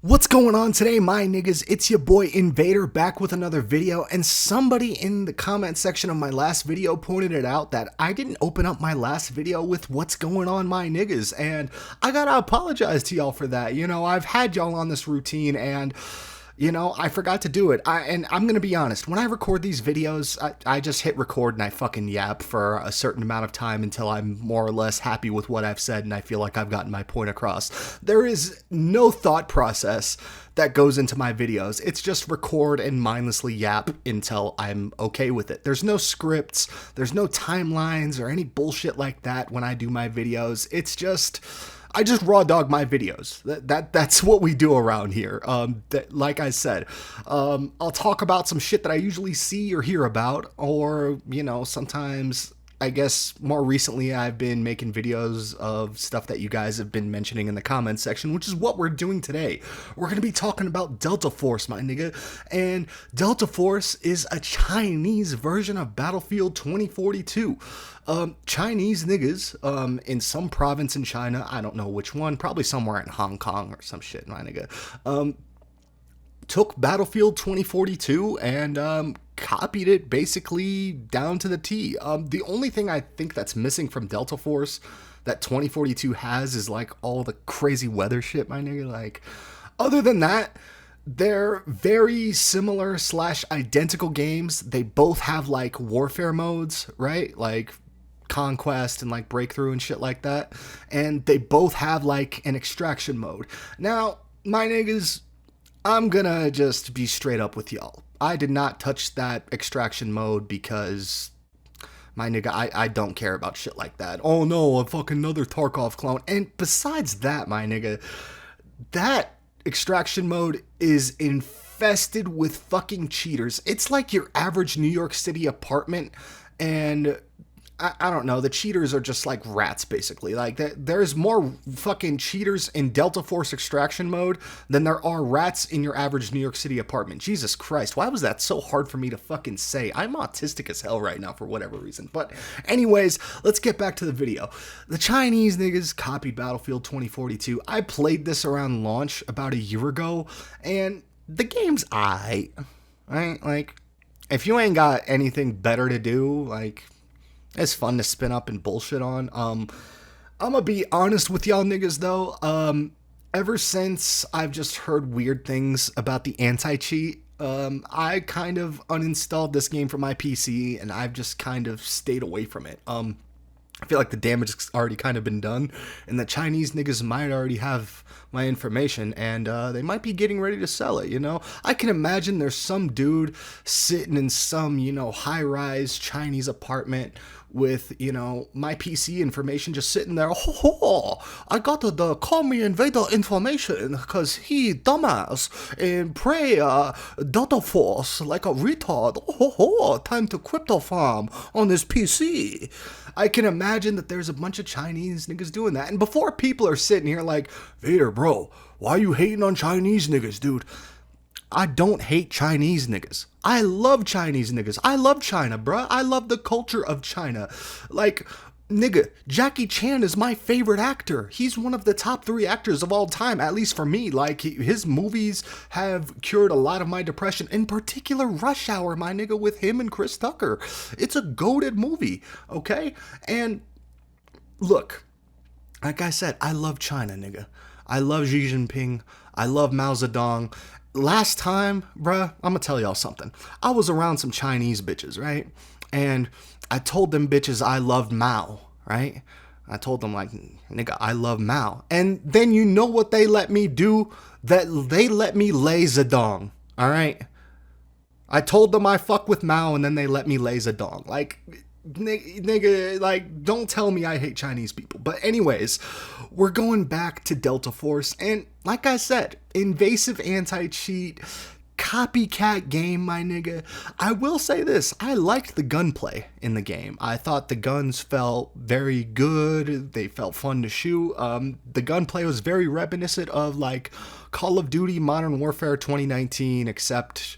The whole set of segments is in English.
What's going on today, my niggas? It's your boy Invader back with another video, and somebody in the comment section of my last video pointed it out that I didn't open up my last video with what's going on, my niggas, and I gotta apologize to y'all for that. You know, I've had y'all on this routine and I forgot to do it. And I'm going to be honest, when I record these videos, I just hit record and I fucking yap for a certain amount of time until I'm more or less happy with what I've said and I feel like I've gotten my point across. There is no thought process that goes into my videos. It's just record and mindlessly yap until I'm okay with it. There's no scripts, there's no timelines or any bullshit like that when I do my videos. It's just... I just raw dog my videos. That's what we do around here. Like I said, I'll talk about some shit that I usually see or hear about, or, sometimes, I guess more recently I've been making videos of stuff that you guys have been mentioning in the comments section, which is what we're doing today. We're going to be talking about Delta Force, my nigga. And Delta Force is a Chinese version of Battlefield 2042. Chinese niggas, in some province in China, I don't know which one, probably somewhere in Hong Kong or some shit, my nigga, took Battlefield 2042 and, copied it basically down to the T. The only thing I think that's missing from Delta Force that 2042 has is, like, all the crazy weather shit, my nigga. Like, other than that, they're very similar / identical games. They both have, like, warfare modes, right? Like, conquest and like breakthrough and shit like that, and they both have like an extraction mode. Now, my niggas, I'm gonna just be straight up with y'all. I did not touch that extraction mode because, my nigga, I don't care about shit like that. Oh no, a fucking another Tarkov clone. And besides that, my nigga, that extraction mode is infested with fucking cheaters. It's like your average New York City apartment, and I don't know, the cheaters are just like rats, basically. Like, there's more fucking cheaters in Delta Force extraction mode than there are rats in your average New York City apartment. Jesus Christ, why was that so hard for me to fucking say? I'm autistic as hell right now for whatever reason. But anyways, let's get back to the video. The Chinese niggas copied Battlefield 2042. I played this around launch about a year ago, and the game's aight, right? Like, if you ain't got anything better to do, like... it's fun to spin up and bullshit on. I'm gonna be honest with y'all niggas though. Ever since I've just heard weird things about the anti-cheat, I kind of uninstalled this game from my PC and I've just kind of stayed away from it. I feel like the damage has already kind of been done, and the Chinese niggas might already have my information, and they might be getting ready to sell it, I can imagine there's some dude sitting in some, high-rise Chinese apartment with, my PC information just sitting there. I got the call me invader information because he dumbass and pray Delta Force like a retard. Time to crypto farm on this PC. I can imagine that there's a bunch of Chinese niggas doing that. And before people are sitting here like, Vader, bro, why are you hating on Chinese niggas, dude? I don't hate Chinese niggas. I love Chinese niggas. I love China, bruh. I love the culture of China. Like, nigga, Jackie Chan is my favorite actor. He's one of the top 3 actors of all time, at least for me. Like, his movies have cured a lot of my depression. In particular, Rush Hour, my nigga, with him and Chris Tucker. It's a goated movie, okay? And, look, like I said, I love China, nigga. I love Xi Jinping. I love Mao Zedong. Last time, bruh, I'm gonna tell y'all something. I was around some Chinese bitches, right? And I told them bitches I loved Mao, right? I told them, like, nigga, I love Mao. And then you know what they let me do? That they let me lay Zedong, all right? I told them I fuck with Mao, and then they let me lay Zedong. Like... nigga, like, don't tell me I hate Chinese people. But anyways, we're going back to Delta Force, and like I said, invasive anti-cheat, copycat game, my nigga. I will say this, I liked the gunplay in the game. I thought the guns felt very good, they felt fun to shoot. The gunplay was very reminiscent of, like, Call of Duty Modern Warfare 2019, except...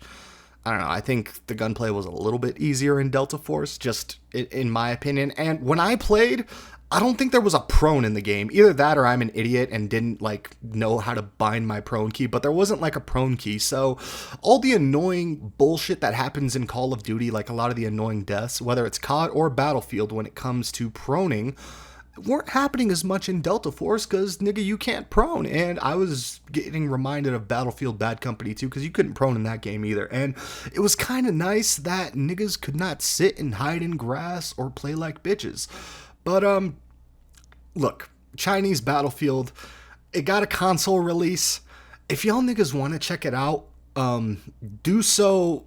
I don't know, I think the gunplay was a little bit easier in Delta Force, just in my opinion. And when I played, I don't think there was a prone in the game. Either that or I'm an idiot and didn't like know how to bind my prone key, but there wasn't like a prone key. So all the annoying bullshit that happens in Call of Duty, like a lot of the annoying deaths, whether it's COD or Battlefield when it comes to proning, weren't happening as much in Delta Force because, nigga, you can't prone. And I was getting reminded of Battlefield Bad Company too because you couldn't prone in that game either. And it was kind of nice that niggas could not sit and hide in grass or play like bitches. But, look, Chinese Battlefield, it got a console release. If y'all niggas want to check it out, do so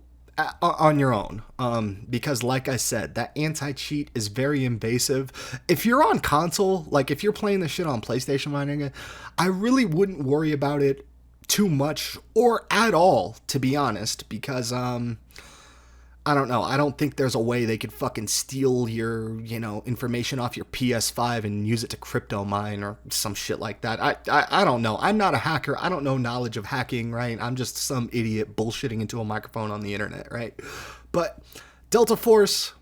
on your own. Because like I said, that anti-cheat is very invasive. If you're on console, like if you're playing this shit on PlayStation, my nigga, I really wouldn't worry about it too much or at all, to be honest, because, I don't know. I don't think there's a way they could fucking steal your, information off your PS5 and use it to crypto mine or some shit like that. I don't know. I'm not a hacker. I don't know knowledge of hacking, right? I'm just some idiot bullshitting into a microphone on the internet, right? But Delta Force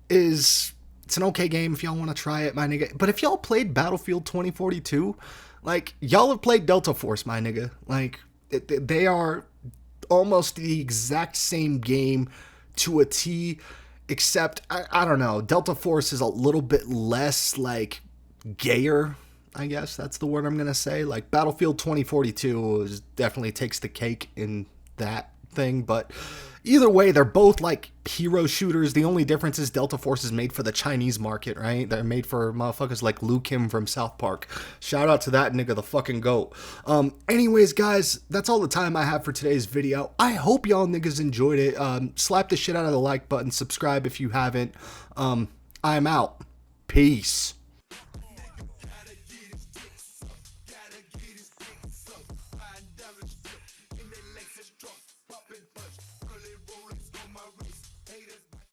it's an okay game if y'all want to try it, my nigga. But if y'all played Battlefield 2042, like, y'all have played Delta Force, my nigga. Like, they are almost the exact same game to a T, except I don't know, Delta Force is a little bit less like gayer, I guess that's the word I'm gonna say. Like Battlefield 2042 definitely takes the cake in that thing, but either way, they're both like hero shooters. The only difference is Delta Force is made for the Chinese market, right? They're made for motherfuckers like Liu Kim from South Park. Shout out to that nigga, the fucking GOAT. Anyways, guys, that's all the time I have for today's video. I hope y'all niggas enjoyed it. Slap the shit out of the like button. Subscribe if you haven't. I'm out. Peace.